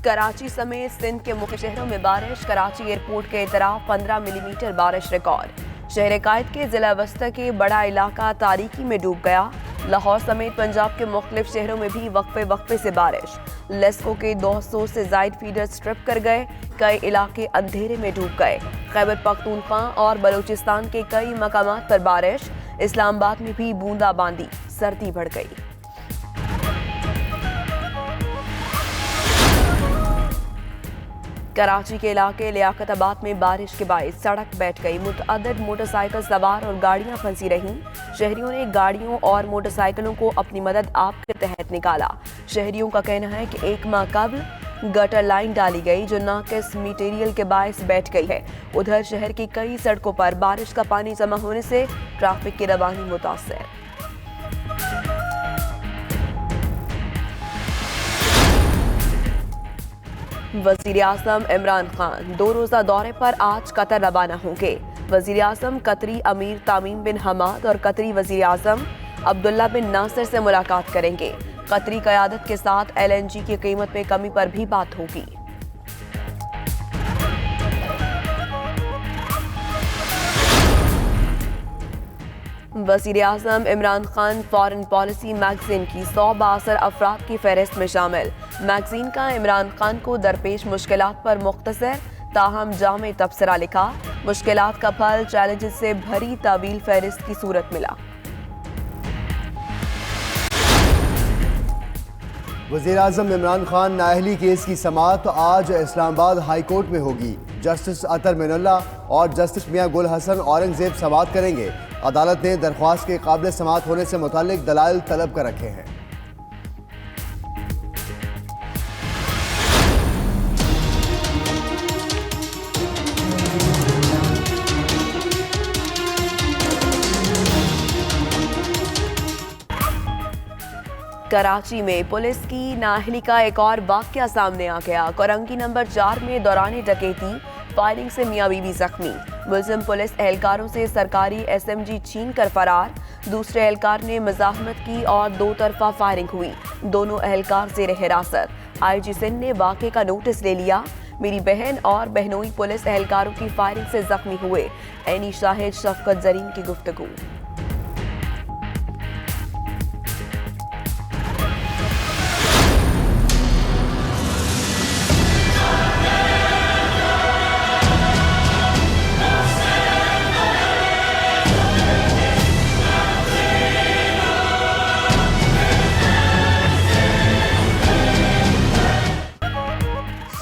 कराची समेत सिंध के मुख्य शहरों में बारिश। कराची एयरपोर्ट के इतराफ 15 मिलीमीटर बारिश रिकॉर्ड। शहर कायद के जिला वस्ता के बड़ा इलाका तारीकी में डूब गया। लाहौर समेत पंजाब के मुख्तलिफ शहरों में भी वक्फे वक्फे से बारिश। लेस्को के 200 से जायद फीडर स्ट्रिप कर गए। कई इलाके अंधेरे में डूब गए। खैबर पख्तूनख्वा और बलूचिस्तान के कई मकामात पर बारिश। इस्लामाबाद में भी बूंदाबांदी, सर्दी बढ़ गई। कराची के इलाके लियाकताबाद में बारिश के बायस सड़क बैठ गई। मुतअद्दिद मोटरसाइकिल सवार और गाड़ियां फंसी रहीं। शहरियों ने गाड़ियों और मोटरसाइकिलों को अपनी मदद आप के तहत निकाला। शहरियों का कहना है कि एक माह कबल गटर लाइन डाली गई जो नाकिस मटीरियल के बायस बैठ गई है। उधर शहर की कई सड़कों पर बारिश का पानी जमा होने से ट्रैफिक की रवानी मुतासर। वज़ीर आज़म इमरान खान 2 रोज़ा दौरे पर आज कतर रवाना होंगे। वज़ीर आज़म कतरी अमीर तमीम बिन हमाद और कतरी वज़ीर आज़म अब्दुल्ला बिन नासिर से मुलाकात करेंगे। कतरी क़यादत के साथ LNG की कीमत में कमी पर भी बात होगी। वज़ीर आज़म Imran Khan foreign policy magazine की 100 बाअसर अफराद की फहरिस्त में शामिल। मैगजीन का इमरान खान को दरपेश मुश्किलात पर मुख्तसर ताहम जामे तबसरा लिखा। मुश्किलात का फल चैलेंजेस से भरी तावील फहरिस्त की सूरत मिला। वज़ीर आज़म इमरान खान नाअहली केस की समाअत आज इस्लामाबाद हाई कोर्ट में होगी। जस्टिस अतर मिनल्ला और जस्टिस मियां गुल हसन औरंगजेब समाअत करेंगे। अदालत ने दरख्वास्त के काबिल समाअत होने से मुतालिक दलाइल तलब कर रखे हैं। कराची में पुलिस की नाअहली का एक और वाकया सामने आ गया। कोरंगी नंबर 4 में दौरान डकैती फायरिंग से मियां बीवी जख्मी। मुलजिम पुलिस एहलकारों से सरकारी SMG छीन कर फरार। दूसरे एहलकार ने मज़ाहमत की और 2 तरफा फायरिंग हुई। दोनों एहलकार ज़ेर हिरासत। IG सिंध ने वाक़े का नोटिस ले लिया। मेरी बहन और बहनोई पुलिस एहलकारों की फायरिंग से जख्मी हुए। ऐनी शाहिद शफकत जरीन की गुफ्तगू।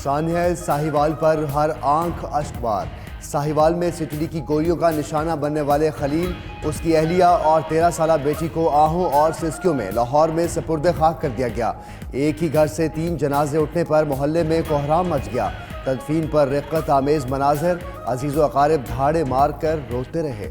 सानिया साहिवाल पर हर आंख अश्कबार। साहिवाल में सितड़ी की गोलियों का निशाना बनने वाले खलील, उसकी अहलिया और 13 साला बेटी को आहों और सिस्कियों में लाहौर में सपुर्द खाक कर दिया गया। एक ही घर से 3 जनाजे उठने पर मोहल्ले में कोहराम मच गया। तदफीन पर रिक्कत आमेज मनाजिर, अजीज़ व अकारिब धाड़े मार कर रोते रहे।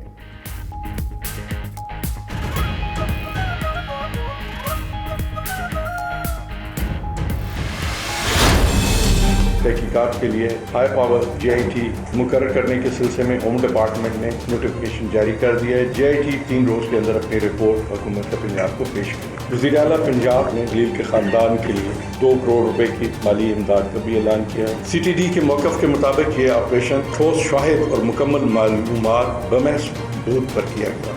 तहकीकात के लिए हाई पावर JIT मुकर्रर करने के सिलसिले में होम डिपार्टमेंट ने नोटिफिकेशन जारी कर दिया है। JIT 3 रोज के अंदर अपनी रिपोर्ट हुकूमत पंजाब को पेश करेगी। वज़ीर आला पंजाब ने खलील के खानदान के लिए 2 करोड़ रुपए की माली इमदाद का भी ऐलान किया है। CTD के मौक़िफ़ के मुताबिक ये ऑपरेशन ठोस शाहिद और मुकम्मल मालूमात बमहज दूध पर किया गया।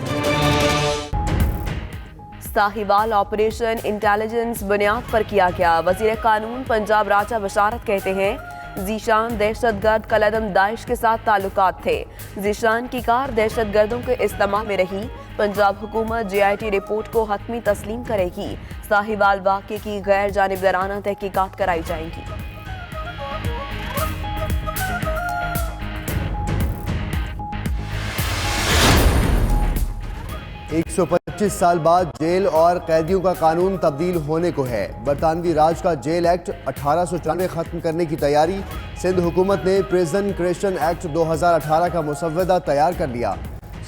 साहिवाल ऑपरेशन इंटेलिजेंस बुनियाद पर किया गया। वज़ीर कानून पंजाब राजा बशारत कहते हैं जीशान दहशतगर्द कलदम दाइश के साथ ताल्लुकात थे। जीशान की कार दहशतगर्दों के इस्तेमाल में रही। पंजाब हुकूमत JIT रिपोर्ट को हतमी तस्लीम करेगी। साहिवाल वाक़े की गैर जानिबदाराना तहकीकात कराई जाएंगी। 125 साल बाद जेल और कैदियों का कानून तब्दील होने को है। बरतानवी राज का जेल एक्ट 1894 खत्म करने की तैयारी। सिंध हुकूमत ने प्रिजन क्रिएशन एक्ट 2018 का मुसव्वदा तैयार कर लिया।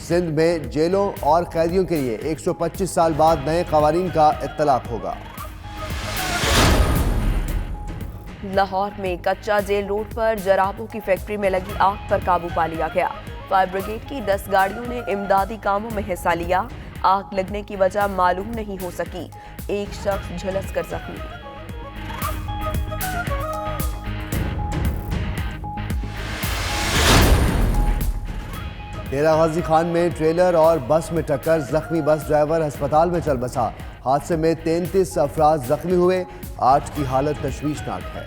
सिंध में जेलों और कैदियों के लिए 125 साल बाद नए कवानीन का इत्तलाक होगा। लाहौर में कच्चा जेल रोड पर जराबों की फैक्ट्री में लगी आग पर काबू पा लिया गया। फायर ब्रिगेड की 10 गाड़ियों ने इमदादी कामों में हिस्सा लिया। आग लगने की वजह मालूम नहीं हो सकी। एक शख्स झुलस कर जख्मी। डेरा गाजी खान में ट्रेलर और बस में टक्कर, जख्मी बस ड्राइवर अस्पताल में चल बसा। हादसे में 33 अफराद जख्मी हुए, 8 की हालत तशवीशनाक है।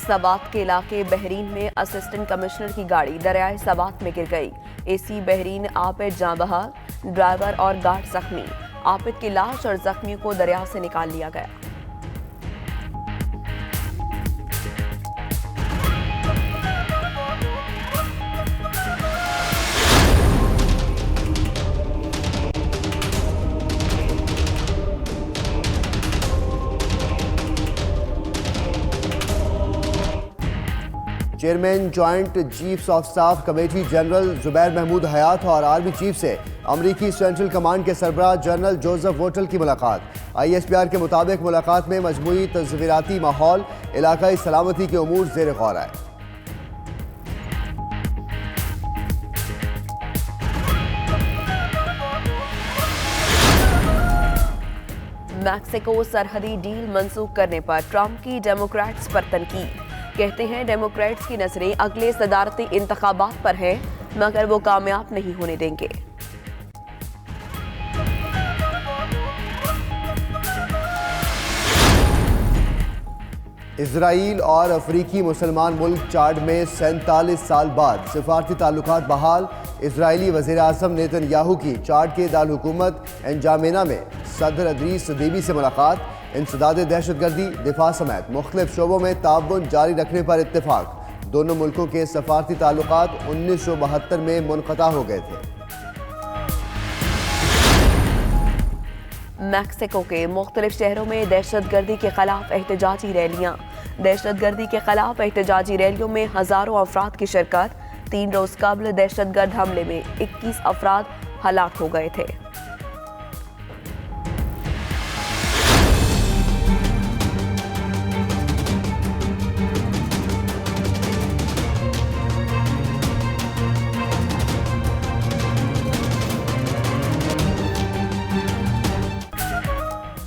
सवात के इलाके बहरीन में असिस्टेंट कमिश्नर की गाड़ी दरियाए सवात में गिर गई। एसी बहरीन आपिद जाँ बहाल, ड्राइवर और गार्ड जख्मी। आपिद की लाश और जख्मियों को दरिया से निकाल लिया गया। Chairman joint chiefs of staff committee general Zubair Mahmood Hayat और आर्मी चीफ से अमरीकी सेंट्रल कमांड के सरबराह जनरल जोसेफ वोटल की मुलाकात। ISPR के मुताबिक मुलाकात में मजमूई तस्वीराती माहौल, इलाकाई सलामती के उमूर ज़ेर गौर आए। मैक्सिको सरहदी डील मंसूख करने पर ट्रंप की डेमोक्रेट्स पर तनकीद। कहते हैं डेमोक्रेट्स की नजरें अगले सदारती इंतखाबात पर हैं, मगर वो कामयाब नहीं होने देंगे। इजराइल और अफ्रीकी मुसलमान मुल्क चाड में 47 साल बाद सिफारती ताल्लुकात बहाल। इजरायली वज़ीर आज़म नेतन्याहू की चाड के दारहुकूमत एंजामेना में सदर अदरीस देबी से मुलाकात। इंसदाद दहशतगर्दी, दिफा समेत मुख्तलिफ शोबों में ताउन जारी रखने पर इत्तेफाक। दोनों मुल्कों के सफारती ताल्लुकात 1972 में मुनक़ता हो गए थे। मैक्सिको के मुख्तलिफ शहरों में दहशतगर्दी के खिलाफ एहतजाजी रैलियां। दहशतगर्दी के खिलाफ एहतजाजी रैलियों में हजारों अफराद की शिरकत। 3 रोज कबल दहशतगर्द हमले में 21 अफराद हलाक हो गए थे।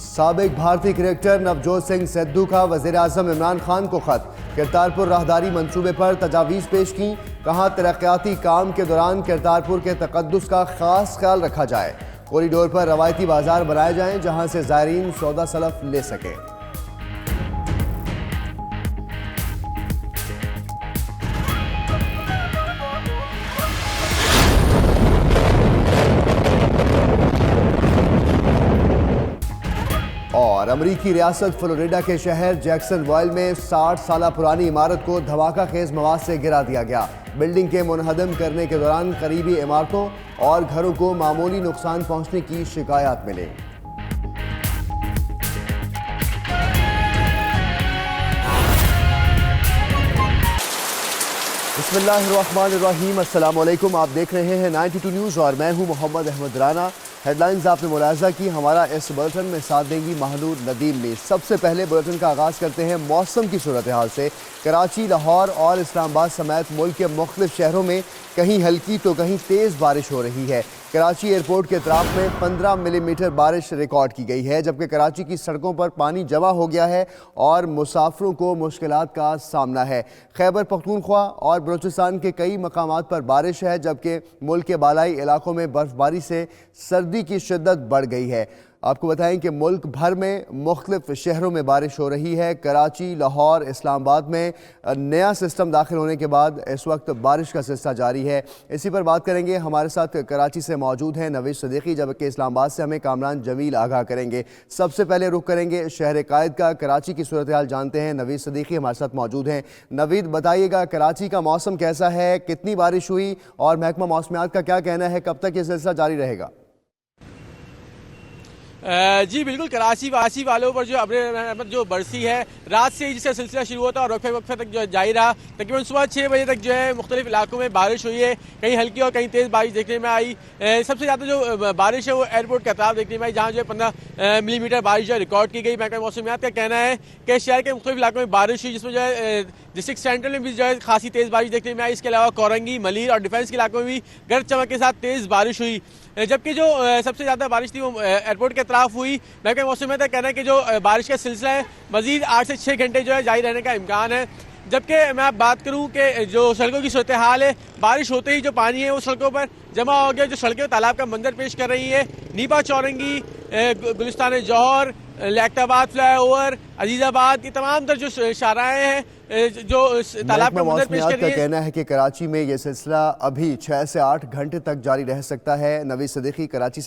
साबिक भारतीय क्रिकेटर नवजोत सिंह सिद्धू का वज़ीर आज़म इमरान खान को खत। करतारपुर राहदारी मंसूबे पर तजावीज़ पेश की। कहा तरक्याती काम के दौरान करतारपुर के तकद्दुस का खास ख्याल रखा जाए। कॉरिडोर पर रवायती बाजार बनाए जाएं जहां से ज़ायरीन सौदा सलफ ले सकें। और अमरीकी रियासत फ्लोरिडा के शहर जैक्सनवाइल में 60 साल पुरानी इमारत को धमाका खेज मवाद से गिरा दिया गया। बिल्डिंग के मुनहदम करने के दौरान करीबी इमारतों और घरों को मामूली नुकसान पहुंचने की शिकायत मिली। बिस्मिल्लाहिर्रहमानिर्रहीम, अस्सलाम वालेकुम। आप देख रहे हैं 92 न्यूज़ और मैं हूं मोहम्मद अहमद राना। हेडलाइंस आपने मुलाजा की। हमारा इस बुलेटिन में साथ देंगी महानूर नदीम में। सबसे पहले बुलेटिन का आगाज़ करते हैं मौसम की सूरत हाल से। कराची, लाहौर और इस्लामाबाद समेत मुल्क के मुख्तलिफ शहरों में कहीं हल्की तो कहीं तेज़ बारिश हो रही है। कराची एयरपोर्ट के अतराफ में 15 मिलीमीटर बारिश रिकॉर्ड की गई है, जबकि कराची की सड़कों पर पानी जमा हो गया है और मुसाफिरों को मुश्किलात का सामना है। खैबर पख्तूनख्वा और बलूचिस्तान के कई मकामात पर बारिश है, जबकि मुल्क के बालाई इलाकों में बर्फबारी से सर्दी की शिद्दत बढ़ गई है। आपको बताएं कि मुल्क भर में मुख्तलिफ शहरों में बारिश हो रही है। कराची, लाहौर, इस्लामाबाद में नया सिस्टम दाखिल होने के बाद इस वक्त बारिश का सिलसिला जारी है। इसी पर बात करेंगे। हमारे साथ कराची से मौजूद हैं नवीद सदीकी, जबकि इस्लामाबाद से हमें कामरान जमील आगाह करेंगे। सबसे पहले रुख करेंगे शहर कायद का। कराची की सूरत हाल जानते हैं। नवीद सदीकी हमारे साथ मौजूद हैं। नवीद, बताइएगा कराची का मौसम कैसा है, कितनी बारिश हुई और महकमा मौसमियात का क्या कहना है, कब तक ये सिलसिला जारी रहेगा? जी बिल्कुल, कराची वासी वालों पर जो अब्र जो बरसी है रात से ही जिसका सिलसिला शुरू होता है और वक्फे तक जो जारी रहा। तकरीबन सुबह 6 बजे तक जो है मुख्तलिफ इलाकों में बारिश हुई है। कहीं हल्की और कहीं तेज़ बारिश देखने में आई। सबसे ज़्यादा जो बारिश है वो एयरपोर्ट के अतराफ देखने में आई, जहाँ जो है 15 मिलीमीटर बारिश जो रिकॉर्ड की गई। महकमा मौसमियात का कहना है कि शहर के मुख्तलिफ इलाकों में बारिश हुई, जिसमें जो है डिस्ट्रिक्ट सेंट्रल में भी जो है खासी तेज़ बारिश देखने में आई। इसके अलावा कोरंगी, मलीर और डिफेंस के इलाकों में भी गरज चमक के साथ तेज़ बारिश हुई। जबकि जो सबसे ज़्यादा बारिश थी वो एयरपोर्ट के अतराफ हुई। महकमे मौसम में कहना है कि जो बारिश का सिलसिला है मजीद 8 से 6 घंटे जो है जारी रहने का इम्कान है। जबकि मैं आप बात करूं कि जो सड़कों की सूरत हाल है, बारिश होते ही जो पानी है वो सड़कों पर जमा हो गया, जो सड़कें तालाब का मंजर पेश कर रही है। नीपा चौरंगी, गुलिस्तान जौहर, लैक्टाबाद फ्लाईओवर, अजीजाबाद, ये तमाम तर जो शाहराएं हैं जो तालाब का मंजर पेश कर का रही है। कहना है कि कराची में यह सिलसिला अभी 6 से 8 घंटे तक जारी रह सकता है। नवीद सिद्दीकी, कराची से।